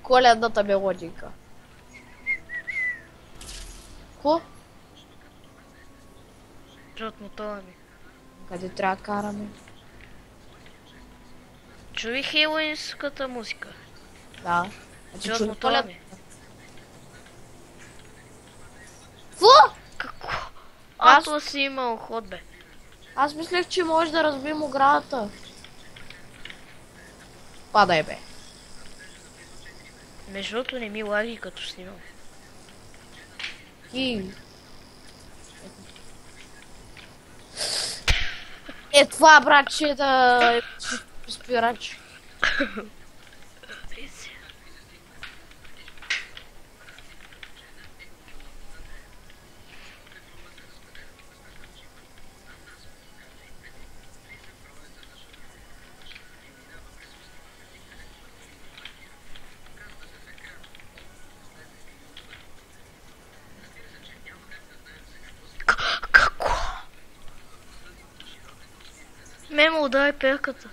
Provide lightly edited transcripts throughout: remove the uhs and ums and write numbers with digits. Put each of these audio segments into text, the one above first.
Коледната мелодика. Ко? Чот мотора ми. Къде трябва да караме? Чуви хейлоинската музика. Да. Чот чуй мотора колед... ми. Фу! Какво? Аз- Аз си имал ход, бе. Аз мислех, че може да разбием оградата. Падай, бе. Между другото не ми лаги като снимам. И... това, братче, да... спирач. Какво? Мемо, дай перката.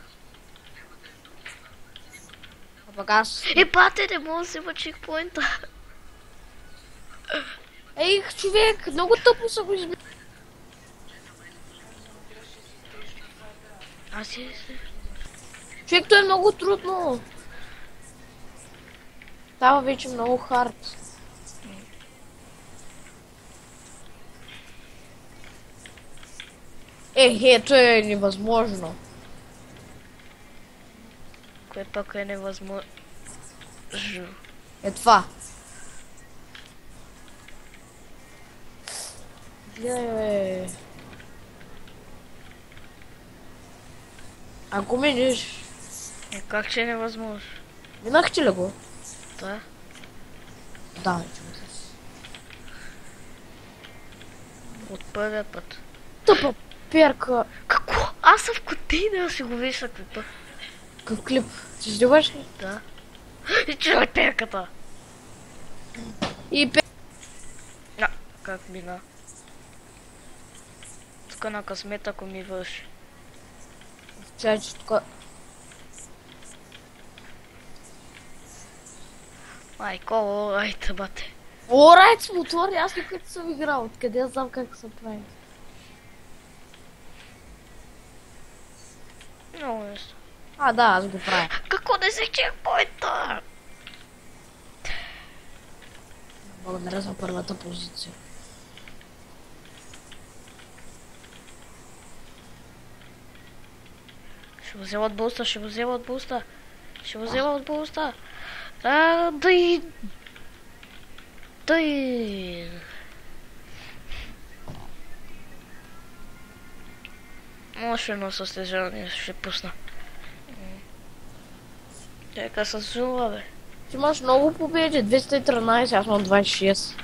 А пък аз... Бате, не мога да взема чекпоинта. Ей, човек, много тъпо са го избили. Аз си... Човек, то е много трудно. Става вече много хард. То е невъзможно. Кое пак е невъзможно. Това. Гледай, бе. Ако минеш, Как че е невъзможно? минахте ли го? Да. Да, човек. От първия път. Тъпа перка. Какво? Аз съм в контейнера, си го виж на клипа. Какъв клип? Ти издеваш ли? Да. И чуй перката. И Как мина? Тук на късмет, ако ми върши. че тук... Майко, айта бате. Орайт с мотори, аз никога не съм играл. Откъде аз знам как се прави? Много нещо. Да, аз го правя. Какво не се чекпоинта? Благодаря за първата позиция. Ще го взема от буста, ще го взема от буста. Ще го взема от буста. Дай. Може едно състезание ще пусна. Чека с зула, бе. Ти имаш много победи, 213, аз имам 26.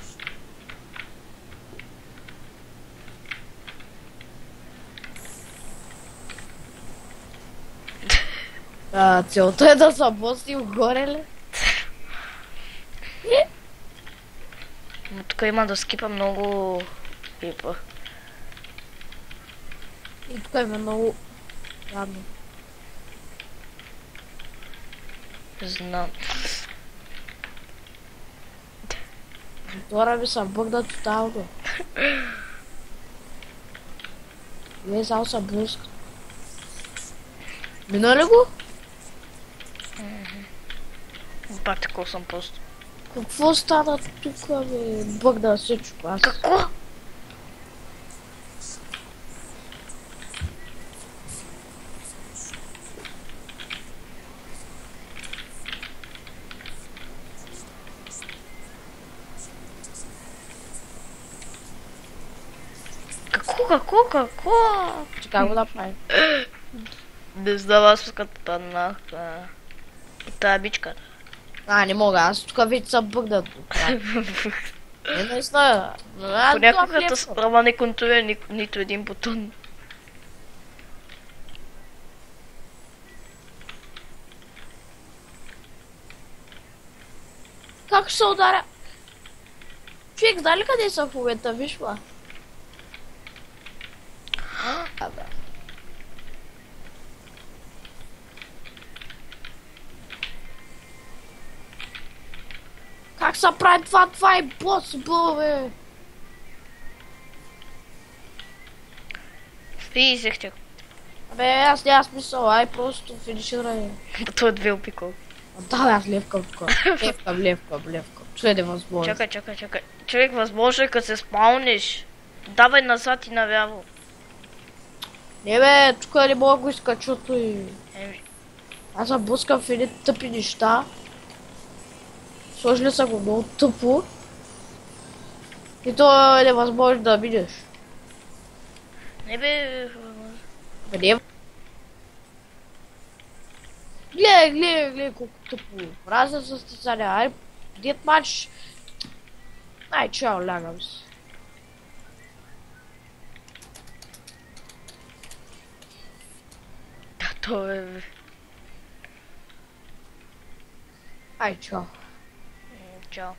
Целта е да се бостим горе ли? Но тук има да скипа много пипа. И тук има много... Ладно. Знам. Мотора ми се бъгна тотално. Не, само се блъска. Мина ли го? Пак такова съм просто. Какво стана тук, бе? Бъгна всичко. Аз... Какво? Какво? Че как го направим? Не знам, аз като паднах от тая бичка. Не мога, аз тук вече съм бъгнат. Наистина. Понякога ама не контролира нито един бутон. Как ще се ударя? Човек, знае ли къде са в момента? Виж ма. Да. Как са прави това е impossible, бе. Списахте. Абе, аз няма смисъл, ай просто финиширай. Той е две опикал. Да, бе, аз левкам тук. Левкам. Това е невъзможно. Чакай. Човек, възможно е като се спауниш. Давай назад и навяво. Не бе, тук не мога да го изкача, защото Еми, аз съм блъскам в едни тъпи неща. Сложили са го много тъпо. И то е невъзможно да минеш. не бе... Бе, не. Гледай колко тъпо. Мразя състезания. Ай, дед матч. Ай, чао, лягам се. Да, той е... Ай, чао. Чао.